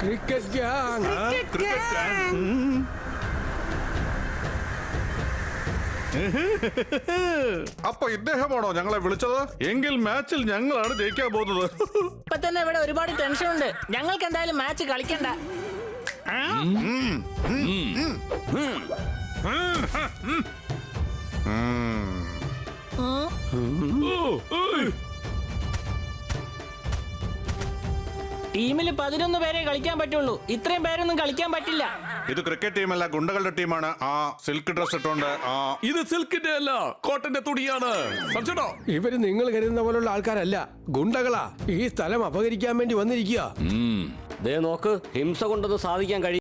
Cricket gang. അപ്പൊ ഇദ്ദേഹമാണോ ഞങ്ങളെ വിളിച്ചത്? എങ്കിൽ മാച്ചിൽ ഞങ്ങളാണ് ജയിക്കാൻ പോകുന്നത്. ഇപ്പൊ തന്നെ ഇവിടെ ഒരുപാട് ടെൻഷൻ ഉണ്ട്. ഞങ്ങൾക്ക് എന്തായാലും മാച്ച് കളിക്കണ്ട. ടീമിൽ 11 പേരെ കളിക്കാൻ പറ്റുള്ളൂ. ഇത്രയും പേരൊന്നും കളിക്കാൻ പറ്റില്ല. ഇത് ക്രിക്കറ്റ് ടീമല്ല, ഗുണ്ടകളുടെ ടീമാണ്. ആ സിൽക്ക് ഡ്രസ് ഇട്ടോണ്ട്. ഇത് സിൽക്കിന്റെ അല്ല, കോട്ടന്റെ തുണിയാണ്. ഇവര് നിങ്ങൾ കരുതുന്ന പോലുള്ള ആൾക്കാരല്ല, ഗുണ്ടകളാ. ഈ സ്ഥലം അപഹരിക്കാൻ വേണ്ടി വന്നിരിക്കുക. നോക്ക്, ഹിംസ കൊണ്ടൊന്നും സാധിക്കാൻ കഴിയും.